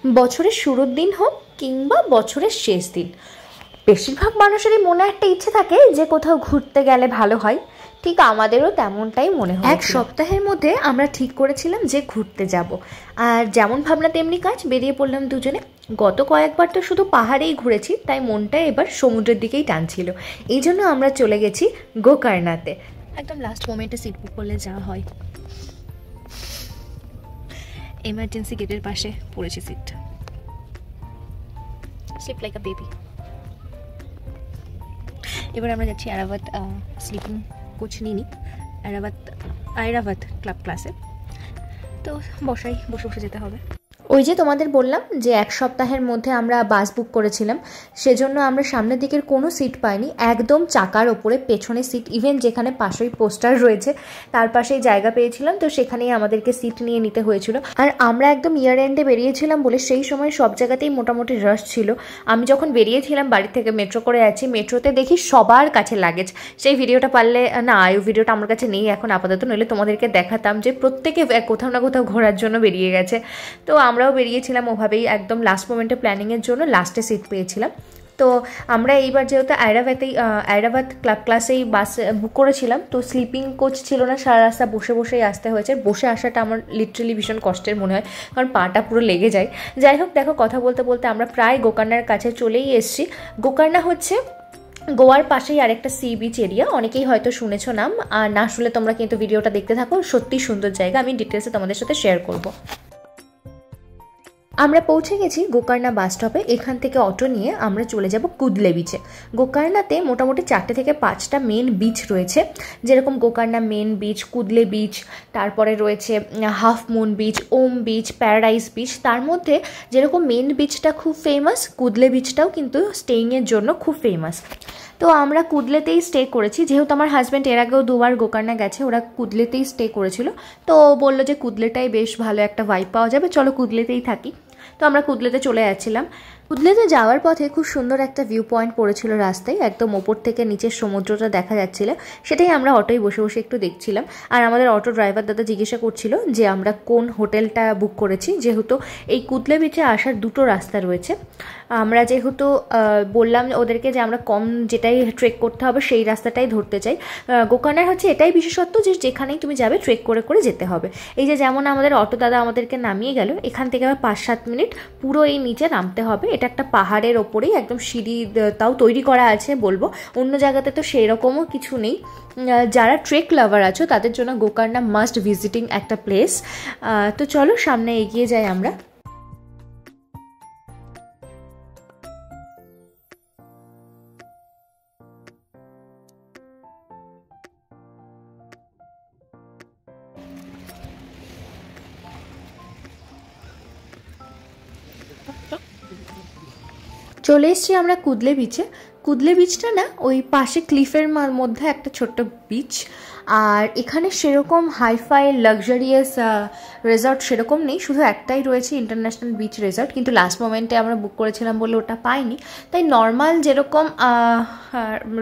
বছরের শুরুর দিন হোক কিংবা বছরের শেষ দিন, বেশিরভাগ মানুষেরই মনে একটা ইচ্ছে থাকে যে কোথাও ঘুরতে গেলে ভালো হয়। ঠিক আমাদেরও তেমনটাই মনে হয়। এক সপ্তাহের মধ্যে আমরা ঠিক করেছিলাম যে ঘুরতে যাব, আর যেমন ভাবনা তেমনি কাজ, বেরিয়ে পড়লাম দুজনে। গত কয়েকবার তো শুধু পাহাড়েই ঘুরেছি, তাই মনটা এবার সমুদ্রের দিকেই টানছিল। এই জন্য আমরা চলে গেছি গোকর্ণাতে। একদম লাস্ট মোমেন্টে সিট বুক করলে যা হয়, এমার্জেন্সি গেটের পাশে পড়েছে seat. Sleep like a baby. এবার আমরা যাচ্ছি আইরাভাত স্লিপিং কোচ নিনি, আইরাভাত ক্লাব ক্লাসে। তো বসে বসে যেতে হবে। ওই যে তোমাদের বললাম যে এক সপ্তাহের মধ্যে আমরা বাস বুক করেছিলাম, সেজন্য আমরা সামনের দিকের কোনো সিট পাইনি, একদম চাকার ওপরে পেছনে সিট। ইভেন যেখানে পাশেই পোস্টার রয়েছে তার পাশেই জায়গা পেয়েছিলাম, তো সেখানেই আমাদেরকে সিট নিয়ে নিতে হয়েছিল। আর আমরা একদম ইয়ার এন্ডে বেরিয়েছিলাম বলে সেই সময় সব জায়গাতেই মোটামুটি রাশ ছিল। আমি যখন বেরিয়েছিলাম বাড়ি থেকে, মেট্রো করে আছি, মেট্রোতে দেখি সবার কাছে লাগেজ। সেই ভিডিওটা পারলে না, ওই ভিডিওটা আমার কাছে নেই এখন আপাতত, নইলে তোমাদেরকে দেখাতাম যে প্রত্যেকে কোথাও না কোথাও ঘোরার জন্য বেরিয়ে গেছে। তো আমরাও বেরিয়েছিলাম ওভাবেই, একদম লাস্ট মোমেন্টে প্ল্যানিংয়ের জন্য লাস্টে সিট পেয়েছিলাম। তো আমরা এইবার যেহেতু আইরাভাত ক্লাব ক্লাসেই বাস বুক করেছিলাম, তো স্লিপিং কোচ ছিল না, সারা রাস্তা বসে বসেই আসতে হয়েছে। বসে আসাটা আমার লিটারেলি ভীষণ কষ্টের মনে হয়, কারণ পাটা পুরো লেগে যায়। যাই হোক, দেখো কথা বলতে বলতে আমরা প্রায় গোকর্ণার কাছে চলেই এসেছি। গোকর্ণা হচ্ছে গোয়ার পাশেই আরেকটা সি বিচ এরিয়া, অনেকেই হয়তো শুনেছো নাম, আর না শুনলে তোমরা কিন্তু ভিডিওটা দেখতে থাকো, সত্যি সুন্দর জায়গা, আমি ডিটেলসে তোমাদের সাথে শেয়ার করবো। আমরা পৌঁছে গেছি গোকর্ণা বাস স্টপে। এখান থেকে অটো নিয়ে আমরা চলে যাব কুদলে বিচে। গোকর্ণাতে মোটামুটি 4টে থেকে 5টা মেন বিচ রয়েছে, যেরকম গোকর্ণা মেন বিচ, কুদলে বিচ, তারপরে রয়েছে হাফ মুন বিচ, ওম বিচ, প্যারাডাইস বিচ। তার মধ্যে যেরকম মেন বিচটা খুব ফেমাস, কুদলে বিচটাও কিন্তু স্টেইংয়ের জন্য খুব ফেমাস। তো আমরা কুদলেতেই স্টে করেছি, যেহেতু আমার হাজব্যান্ড এর আগেও 2বার গোকর্ণা গেছে, ওরা কুদলেতেই স্টে করেছিল। তো বললো যে কুদলেটাই বেশ ভালো একটা ভাইব পাওয়া যাবে, চলো কুদলেতেই থাকি। তো আমরা কুদলেতে চলে যাচ্ছিলাম। কুদলেতে যাওয়ার পথে খুব সুন্দর একটা ভিউ পয়েন্ট পড়েছিল রাস্তায়, একদম ওপর থেকে নিচের সমুদ্রটা দেখা যাচ্ছিল, সেটাই আমরা অটোয় বসে বসে একটু দেখছিলাম। আর আমাদের অটো ড্রাইভার দাদা জিজ্ঞাসা করছিল যে আমরা কোন হোটেলটা বুক করেছি, যেহেতু এই কুদলে বিচে আসার 2টো রাস্তা রয়েছে। আমরা যেহেতু বললাম ওদেরকে যে আমরা কম যেটাই ট্রেক করতে হবে সেই রাস্তাটাই ধরতে চাই। গোকর্ণার হচ্ছে এটাই বিশেষত্ব যে যেখানেই তুমি যাবে ট্রেক করে করে যেতে হবে। এই যে যেমন আমাদের অটো দাদা আমাদেরকে নামিয়ে গেল, এখান থেকে আবার 5-7 মিনিট পুরো এই নিচে নামতে হবে। এটা একটা পাহাড়ের ওপরেই একদম সিঁড়ি তাও তৈরি করা আছে বলবো, অন্য জায়গাতে তো সেই রকমও কিছু নেই। যারা ট্রেক লাভার আছো তাদের জন্য গোকর্ণা মাস্ট ভিজিটিং একটা প্লেস। তো চলো সামনে এগিয়ে যাই আমরা। চলে এসেছি আমরা কুদলে বিচে। কুদলে বিচটা না ওই পাশে ক্লিফের মধ্যে একটা ছোট্ট বিচ, আর এখানে সেরকম হাইফাই লাক্সারিয়াস রিসর্ট সেরকম নেই, শুধু একটাই রয়েছে ইন্টারন্যাশনাল বিচ রিসর্ট, কিন্তু লাস্ট মোমেন্টে আমরা বুক করেছিলাম বলে ওটা পাইনি। তাই নর্মাল যেরকম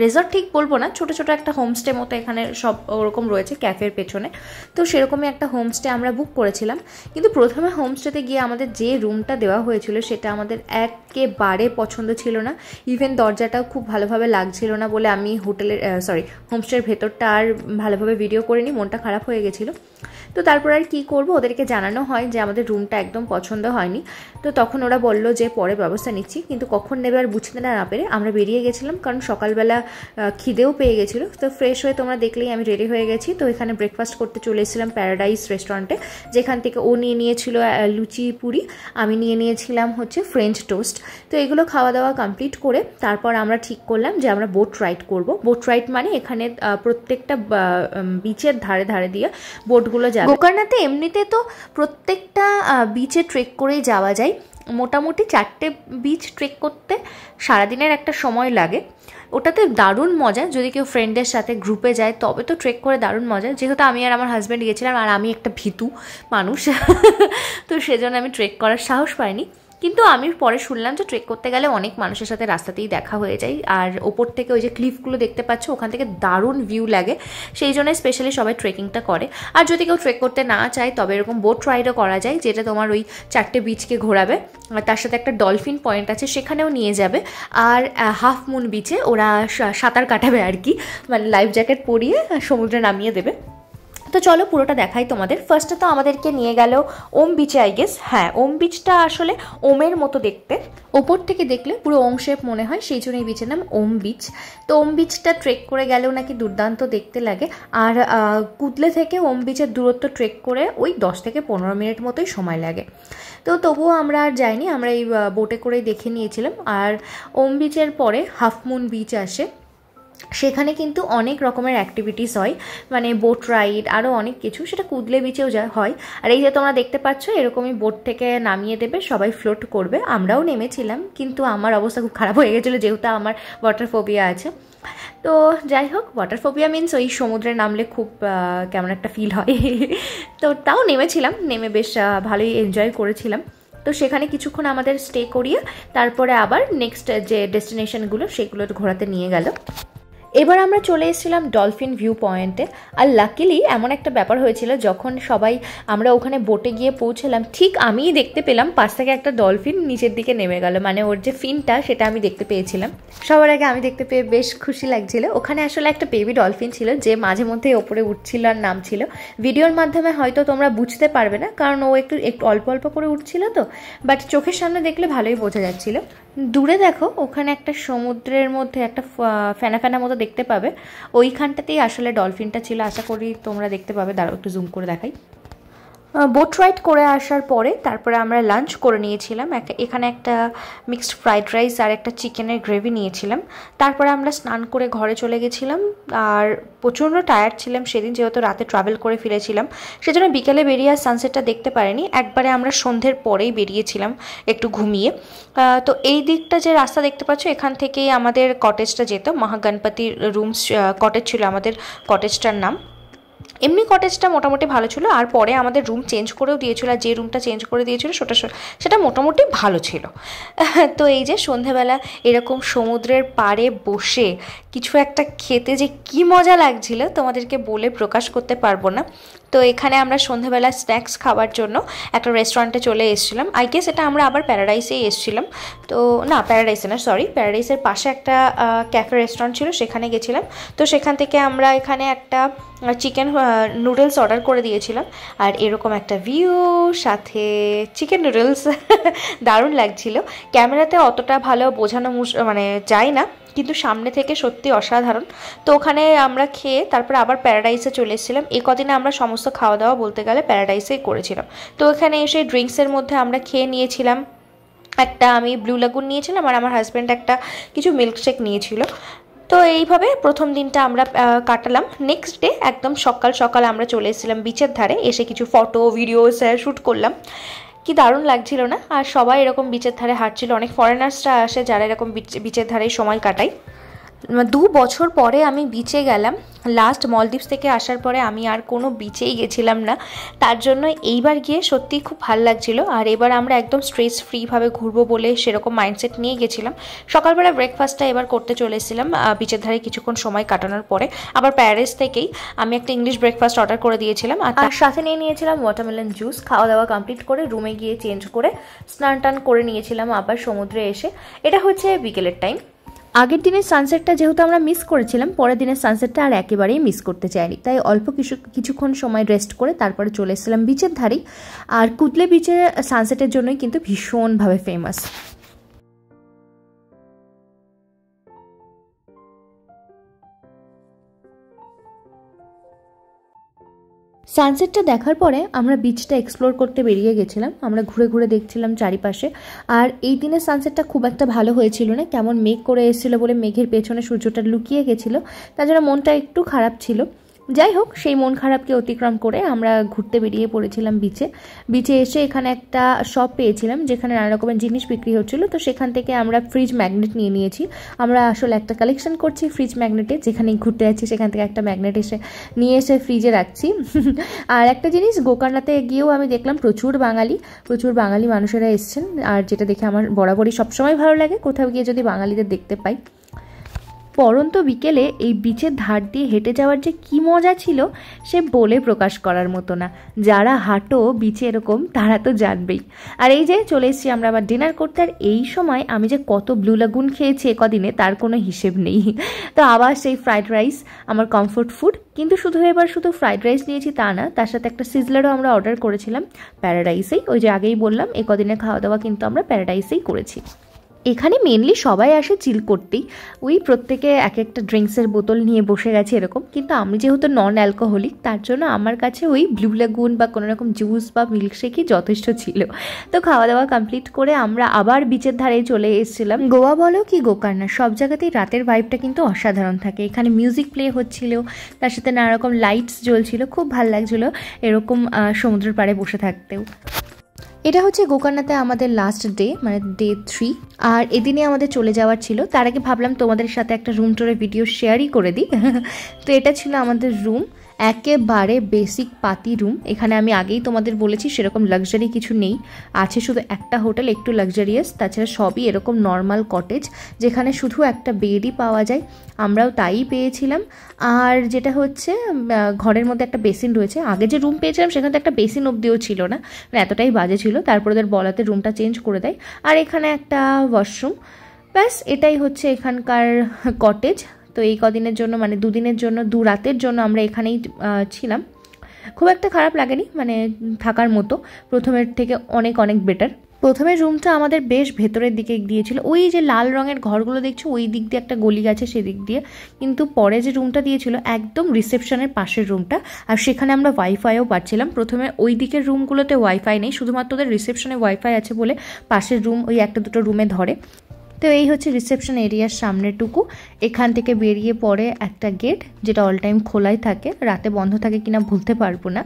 রিসর্ট ঠিক বলবো না, ছোটো ছোটো একটা হোমস্টে মতো এখানে সব ওরকম রয়েছে ক্যাফের পেছনে, তো সেরকমই একটা হোমস্টে আমরা বুক করেছিলাম। কিন্তু প্রথমে হোমস্টেতে গিয়ে আমাদের যে রুমটা দেওয়া হয়েছিল সেটা আমাদের একেবারে পছন্দ ছিল না। ইভেন দরজাটাও খুব ভালোভাবে লাগছিল না বলে আমি হোমস্টের ভেতরটা আর ভালোভাবে ভিডিও করিনি, মনটা খারাপ হয়ে গেছিলো। তো তারপর আর কি করব, ওদেরকে জানানো হয় যে আমাদের রুমটা একদম পছন্দ হয়নি। তো তখন ওরা বলল যে পরে ব্যবস্থা নিচ্ছি, কিন্তু কখন নেবে আর বুঝতে না পেরে আমরা বেরিয়ে গেছিলাম, কারণ সকালবেলা খিদেও পেয়ে গেছিলো। তো ফ্রেশ হয়ে তোমরা দেখলেই আমি রেডি হয়ে গেছি। তো এখানে ব্রেকফাস্ট করতে চলে এসেছিলাম প্যারাডাইস রেস্টুরেন্টে, যেখান থেকে ও নিয়ে নিয়েছিল লুচি পুরি, আমি নিয়ে নিয়েছিলাম হচ্ছে ফ্রেঞ্চ টোস্ট। তো এগুলো খাওয়া দাওয়া কমপ্লিট করে তারপর আমরা ঠিক করলাম যে আমরা বোট রাইড করব। বোট রাইড মানে এখানে প্রত্যেকটা বিচের ধারে ধারে দিয়ে বোটগুলো যাবে। গোকর্ণাতে এমনিতে তো প্রত্যেকটা বিচে ট্রেক করেই যাওয়া যায়, মোটামুটি 4টে বিচ ট্রেক করতে সারাদিনের একটা সময় লাগে। ওটাতে দারুণ মজা, যদি কেউ ফ্রেন্ডের সাথে গ্রুপে যায় তবে তো ট্রেক করে দারুণ মজা। যেহেতু আমি আর আমার হাজব্যান্ড গিয়েছিলাম, আর আমি একটা ভীতু মানুষ তো সেজন্য আমি ট্রেক করার সাহস পাইনি। কিন্তু আমি পরে শুনলাম যে ট্রেক করতে গেলে অনেক মানুষের সাথে রাস্তাতেই দেখা হয়ে যায়, আর ওপর থেকে ওই যে ক্লিফগুলো দেখতে পাচ্ছ ওখান থেকে দারুণ ভিউ লাগে, সেই জন্য স্পেশালি সবাই ট্রেকিংটা করে। আর যদি কেউ ট্রেক করতে না চায় তবে এরকম বোট রাইডও করা যায়, যেটা তোমার ওই 4টে বিচকে ঘোরাবে, তার সাথে একটা ডলফিন পয়েন্ট আছে সেখানেও নিয়ে যাবে। আর হাফ মুন বিচে ওরা সাঁতার কাটাবে আর কি, মানে লাইফ জ্যাকেট পরিয়ে সমুদ্রে নামিয়ে দেবে। তো চলো পুরোটা দেখাই তোমাদের। ফার্স্টে তো আমাদেরকে নিয়ে গেল ওম বিচে, আই গেস। হ্যাঁ, ওম বিচটা আসলে ওমের মতো দেখতে, ওপর থেকে দেখলে পুরো ওম শেপ মনে হয়, সেই জন্য এই বিচের নাম ওম বিচ। তো ওম বিচটা ট্রেক করে গেলেও নাকি দুর্দান্ত দেখতে লাগে। আর কুদলে থেকে ওম বিচের দূরত্ব ট্রেক করে ওই 10 থেকে 15 মিনিট মতোই সময় লাগে। তো তবুও আমরা আর যাইনি, আমরা এই বোটে করেই দেখে নিয়েছিলাম। আর ওম বিচের পরে হাফ মুন বিচ আসে, সেখানে কিন্তু অনেক রকমের অ্যাক্টিভিটিস হয়, মানে বোট রাইড আরও অনেক কিছু, সেটা কুদলে বিচেও হয়। আর এই যে তোমরা দেখতে পাচ্ছ এরকমই বোট থেকে নামিয়ে দেবে, সবাই ফ্লোট করবে। আমরাও নেমেছিলাম, কিন্তু আমার অবস্থা খুব খারাপ হয়ে গেছিলো যেহেতু আমার ওয়াটার ফোবিয়া আছে। তো যাই হোক, ওয়াটার ফোবিয়া মিনস ওই সমুদ্রে নামলে খুব কেমন একটা ফিল হয়। তো তাও নেমেছিলাম, নেমে বেশ ভালোই এনজয় করেছিলাম। তো সেখানে কিছুক্ষণ আমাদের স্টে করিয়ে তারপরে আবার নেক্সট যে ডেস্টিনেশনগুলো সেগুলো ঘোরাতে নিয়ে গেল। এবার আমরা চলে এসেছিলাম ডলফিন ভিউ পয়েন্টে। আর লাকিলি এমন একটা ব্যাপার হয়েছিল, যখন আমরা ওখানে বোটে গিয়ে পৌঁছলাম, ঠিক আমিই দেখতে পেলাম পাশ থেকে একটা ডলফিন নিচের দিকে নেমে গেল, মানে ওর যে ফিনটা সেটা আমি দেখতে পেয়েছিলাম। সবার আগে আমি দেখতে পেয়ে বেশ খুশি লাগছিল। ওখানে আসলে একটা বেবি ডলফিন ছিল যে মাঝে মধ্যে ওপরে উঠছিল আর নামছিল। ভিডিওর মাধ্যমে হয়তো তোমরা বুঝতে পারবে না, কারণ ও একটু অল্প অল্প করে উঠছিল তো, বাট চোখের সামনে দেখলে ভালোই বোঝা যাচ্ছিল। দূরে দেখো ওখানে একটা সমুদ্রের মধ্যে একটা ফেনা ফেনা মতো দেখতে পাবে, ওইখানটাতেই আসলে ডলফিনটা ছিল। আশা করি তোমরা দেখতে পাবে, দাঁড়াও একটু জুম করে দেখাই। বোট রাইড করে আসার পরে তারপরে আমরা লাঞ্চ করে নিয়েছিলাম। এখানে একটা মিক্সড ফ্রাইড রাইস আর একটা চিকেনের গ্রেভি নিয়েছিলাম। তারপরে আমরা স্নান করে ঘরে চলে গেছিলাম। আর প্রচণ্ড টায়ার্ড ছিলাম সেদিন, যেহেতু রাতে ট্রাভেল করে ফিরেছিলাম, সেজন্য বিকেলে বেরিয়ে আর সানসেটটা দেখতে পারিনি। একবারে আমরা সন্ধ্যের পরেই বেরিয়েছিলাম একটু ঘুমিয়ে। তো এই দিকটা যে রাস্তা দেখতে পাচ্ছ, এখান থেকেই আমাদের কটেজটা যেত। মহাগণপতি রুমস কটেজ ছিল আমাদের কটেজটার নাম। এমনি কটেজটা মোটামুটি ভালো ছিল, আর পরে আমাদের রুম চেঞ্জ করেও দিয়েছিল, আর যে রুমটা চেঞ্জ করে দিয়েছিল সেটা মোটামুটি ভালো ছিল। তো এই যে সন্ধেবেলা এরকম সমুদ্রের পাড়ে বসে কিছু একটা খেতে যে কি মজা লাগছিল তোমাদেরকে বলে প্রকাশ করতে পারবো না। তো এখানে আমরা সন্ধেবেলা স্ন্যাক্স খাওয়ার জন্য একটা রেস্টুরেন্টে চলে এসেছিলাম। আই গেস এটা আমরা আবার প্যারাডাইসেই এসেছিলাম। তো না, প্যারাডাইসে না, সরি, প্যারাডাইসের পাশে একটা ক্যাফে রেস্টুরেন্ট ছিল, সেখানে গেছিলাম। তো সেখান থেকে আমরা এখানে একটা চিকেন নুডলস অর্ডার করে দিয়েছিলাম। আর এরকম একটা ভিউ, সাথে চিকেন নুডলস, দারুণ লাগছিল। ক্যামেরাতে অতটা ভালো বোঝানো মানে যায় না, কিন্তু সামনে থেকে সত্যি অসাধারণ। তো ওখানে আমরা খেয়ে তারপরে আবার প্যারাডাইসে চলে এসেছিলাম। এই কদিনে আমরা সমস্ত খাওয়া দাওয়া বলতে গেলে প্যারাডাইসেই করেছিলাম। তো এখানে এসে ড্রিঙ্কসের মধ্যে আমরা খেয়ে নিয়েছিলাম, একটা আমি ব্লু লাগুন নিয়েছিলাম, আর আমার হাজব্যান্ড একটা কিছু মিল্কশেক নিয়েছিল। তো এইভাবে প্রথম দিনটা আমরা কাটালাম। নেক্সট ডে একদম সকাল সকাল আমরা চলে এসেছিলাম বিচের ধারে, এসে কিছু ফটো ভিডিওস শ্যুট করলাম। কি দারুণ লাগছিল না? আর সবাই এরকম বিচের ধারে হাঁটছিল, অনেক ফরেনার্সরা আসে যারা এরকম বিচের ধারে সময় কাটায়। 2 বছর পরে আমি বিচে গেলাম। লাস্ট মলদ্বীপস থেকে আসার পরে আমি আর কোনো বিচেই গেছিলাম না, তার জন্য এইবার গিয়ে সত্যিই খুব ভালো লাগছিল। আর এবার আমরা একদম স্ট্রেস ফ্রিভাবে ঘুরবো বলে সেরকম মাইন্ডসেট নিয়ে গেছিলাম। সকালবেলা ব্রেকফাস্টটা এবার করতে চলে এসেছিলাম বিচের ধারে কিছুক্ষণ সময় কাটানোর পরে। আবার প্যারিস থেকেই আমি একটা ইংলিশ ব্রেকফাস্ট অর্ডার করে দিয়েছিলাম, আর তার সাথে নিয়ে নিয়েছিলাম ওয়াটারমেলন জুস। খাওয়া দাওয়া কমপ্লিট করে রুমে গিয়ে চেঞ্জ করে স্নান টান করে নিয়েছিলাম আবার সমুদ্রে এসে। এটা হচ্ছে বিকেলের টাইম। আগের দিনের সানসেটটা যেহেতু আমরা মিস করেছিলাম, পরের দিনের সানসেটটা আর একেবারেই মিস করতে চাইনি, তাই অল্প কিছুক্ষণ সময় রেস্ট করে তারপরে চলে এসেছিলাম বিচের ধারেই। আর কুদলে বিচের সানসেটের জন্যই কিন্তু ভীষণভাবে ফেমাস। সানসেটটা দেখার পরে আমরা বিচটা এক্সপ্লোর করতে বেরিয়ে গেছিলাম। আমরা ঘুরে ঘুরে দেখছিলাম চারিপাশে। আর এই দিনের সানসেটটা খুব একটা ভালো হয়েছিল না, কেমন মেঘ করে এসেছিলো বলে মেঘের পেছনে সূর্যটা লুকিয়ে গেছিলো, তার জন্য মনটা একটু খারাপ ছিল। যাই হোক, সেই মন খারাপকে অতিক্রম করে আমরা ঘুরতে বেরিয়ে পড়েছিলাম বিচে। বিচে এসে এখানে একটা শপ পেয়েছিলাম যেখানে নানা রকমের জিনিস বিক্রি হচ্ছিল, তো সেখান থেকে আমরা ফ্রিজ ম্যাগনেট নিয়ে নিয়েছি। আমরা আসলে একটা কালেকশন করছি ফ্রিজ ম্যাগনেটে, যেখানেই ঘুরতে যাচ্ছি সেখান থেকে একটা ম্যাগনেট নিয়ে এসে ফ্রিজে রাখছি। আর একটা জিনিস, গোকর্ণাতে গিয়েও আমি দেখলাম প্রচুর বাঙালি মানুষেরা এসছেন, আর যেটা দেখে আমার বরাবরই সবসময় ভালো লাগে কোথাও গিয়ে যদি বাঙালিদের দেখতে পাই। পরন্ত বিকেলে এই বিচের ধার দিয়ে হেঁটে যাওয়ার যে কী মজা ছিল সে বলে প্রকাশ করার মতো না। যারা হাঁটো বিচে এরকম তারা তো জানবেই। আর এই যে চলে এসেছি আমরা আবার ডিনার করতে, আর এই সময় আমি যে কত ব্লু লাগুন খেয়েছি কদিনে তার কোনো হিসেব নেই। তো আবার সেই ফ্রাইড রাইস আমার কমফোর্ট ফুড, কিন্তু এবার শুধু ফ্রাইড রাইস নিয়েছি তা না, তার সাথে একটা সিজলারও আমরা অর্ডার করেছিলাম প্যারাডাইসেই। ওই যে আগেই বললাম এই কদিনের খাওয়া দাওয়া কিন্তু আমরা প্যারাডাইসেই করেছি। এখানে মেনলি সবাই আসে চিল করতেই, ওই প্রত্যেকে এক একটা ড্রিঙ্কসের বোতল নিয়ে বসে গেছে এরকম। কিন্তু আমি যেহেতু নন অ্যালকোহলিক তার জন্য আমার কাছে ওই ব্লু লাগুন বা কোনো রকম জুস বা মিল্কশেকই যথেষ্ট ছিল। তো খাওয়া দাওয়া কমপ্লিট করে আমরা আবার বিচের ধারে চলে এসেছিলাম। গোয়া বলো কি গোকর্ণা, সব জায়গাতেই রাতের ভাইবটা কিন্তু অসাধারণ থাকে। এখানে মিউজিক প্লে হচ্ছিল, তার সাথে নানা রকম লাইটস জ্বলছিল, খুব ভালো লাগছিলো এরকম সমুদ্রের পাড়ে বসে থাকতেও। এটা হচ্ছে গোকর্ণাতে আমাদের লাস্ট ডে, মানে ডে 3, আর এদিনে আমাদের চলে যাওয়ার ছিল। তার আগে ভাবলাম তোমাদের সাথে একটা রুম টুরের ভিডিও শেয়ারই করে দিই। তো এটা ছিল আমাদের রুম, একেবারে বেসিক পাতি রুম। এখানে আমি আগেই তোমাদের বলেছি সেরকম লাক্সারি কিছু নেই, আছে শুধু একটা হোটেল একটু লাক্সারিয়াস, তাছাড়া সবই এরকম নর্মাল কটেজ যেখানে শুধু একটা বেডই পাওয়া যায়। আমরাও তাই পেয়েছিলাম। আর যেটা হচ্ছে ঘরের মধ্যে একটা বেসিন রয়েছে, আগে যে রুম পেয়েছিলাম সেখানে তো একটা বেসিন অবধিও ছিল না, মানে এতটাই বাজে ছিল। তারপর ওদের বলাতে রুমটা চেঞ্জ করে দেয়, আর এখানে একটা ওয়াশরুম, ব্যাস এটাই হচ্ছে এখানকার কটেজ। তো এই কদিনের জন্য, মানে 2 দিনের জন্য 2 রাতের জন্য আমরা এখানেই ছিলাম। খুব একটা খারাপ লাগেনি, মানে থাকার মতো, প্রথমের থেকে অনেক বেটার। প্রথমের রুমটা আমাদের বেশ ভেতরের দিকে দিয়েছিল, ওই যে লাল রঙের ঘরগুলো দেখছো ওই দিক দিয়ে একটা গলি গেছে সেদিক দিয়ে। কিন্তু পরে যে রুমটা দিয়েছিল একদম রিসেপশনের পাশের রুমটা, আর সেখানে আমরা ওয়াইফাইও পাচ্ছিলাম। প্রথমে ওই দিকের রুমগুলোতে ওয়াইফাই নেই, শুধুমাত্র ওদের রিসেপশনে ওয়াইফাই আছে বলে পাশের রুম ওই 1-2 রুমে ধরে। তো এই হচ্ছে রিসেপশন এরিয়ার সামনেটুকু। এখান থেকে বেরিয়ে পড়ে একটা গেট যেটা অল টাইম খোলাই থাকে, রাতে বন্ধ থাকে কিনা বলতে পারবো না।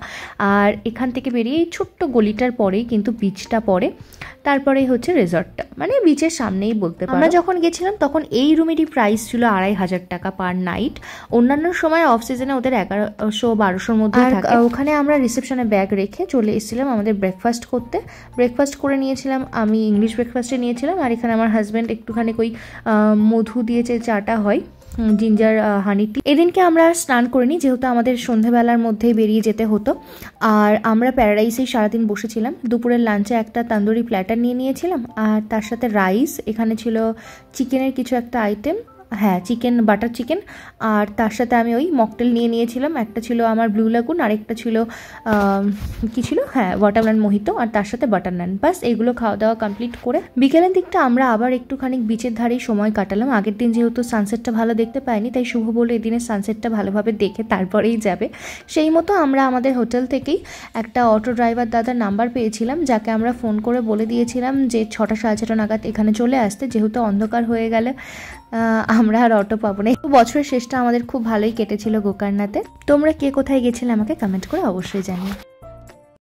আর এখান থেকে বেরিয়ে এই ছোট্ট গলিটার পরেই কিন্তু বিচটা পড়ে, তারপরেই হচ্ছে রিসর্টটা, মানে বিচের সামনেই বলতে পারো। আমরা যখন গেছিলাম তখন এই রুমেরই প্রাইস ছিল 2500 টাকা পার নাইট। অন্যান্য সময় অফ সিজনে ওদের 1100-1200-র মধ্যে থাকে। ওখানে আমরা রিসেপশনে ব্যাগ রেখে চলে এসেছিলাম আমাদের ব্রেকফাস্ট করতে। ব্রেকফাস্ট করে নিয়েছিলাম, আমি ইংলিশ ব্রেকফাস্টে নিয়েছিলাম, আর এখানে আমার হাজব্যান্ড একটুখানি ওই মধু দিয়ে যে চাটা হয়, জিঞ্জার হানি টি। এদিনকে আমরা স্নান করিনি যেহেতু আমাদের সন্ধ্যেবেলার মধ্যেই বেরিয়ে যেতে হতো। আর আমরা প্যারাডাইসেই সারাদিন বসেছিলাম। দুপুরের লাঞ্চে একটা তান্দুরি প্ল্যাটার নিয়ে নিয়েছিলাম, আর তার সাথে রাইস, এখানে ছিল চিকেনের কিছু একটা আইটেম, হ্যাঁ চিকেন, বাটার চিকেন, আর তার সাথে আমি ওই মকটেল নিয়ে নিয়েছিলাম। একটা ছিল আমার ব্লু লাগুন, আরেকটা ছিল কি ছিল, হ্যাঁ ওয়াটারমেলন মোহিতো, আর তার সাথে বাটার নান। বাস এইগুলো খাওয়া দাওয়া কমপ্লিট করে বিকেলের দিকটা আমরা আবার একটুখানি বিচের ধারেই সময় কাটালাম। আগের দিন যেহেতু সানসেটটা ভালো দেখতে পাইনি, তাই শুভ বলে এদিনের সানসেটটা ভালোভাবে দেখে তারপরেই যাবে। সেই মতো আমরা আমাদের হোটেল থেকেই একটা অটো ড্রাইভার দাদার নাম্বার পেয়েছিলাম, যাকে আমরা ফোন করে বলে দিয়েছিলাম যে 6টা-6:30 নাগাদ এখানে চলে আসতে, যেহেতু অন্ধকার হয়ে গেলে আমরা আর অটো পাবো না। বছরের শেষটা আমাদের খুব ভালোই কেটেছিল গোকর্ণাতে। তোমরা কে কোথায় গেছিলে আমাকে কমেন্ট করে অবশ্যই জানিও।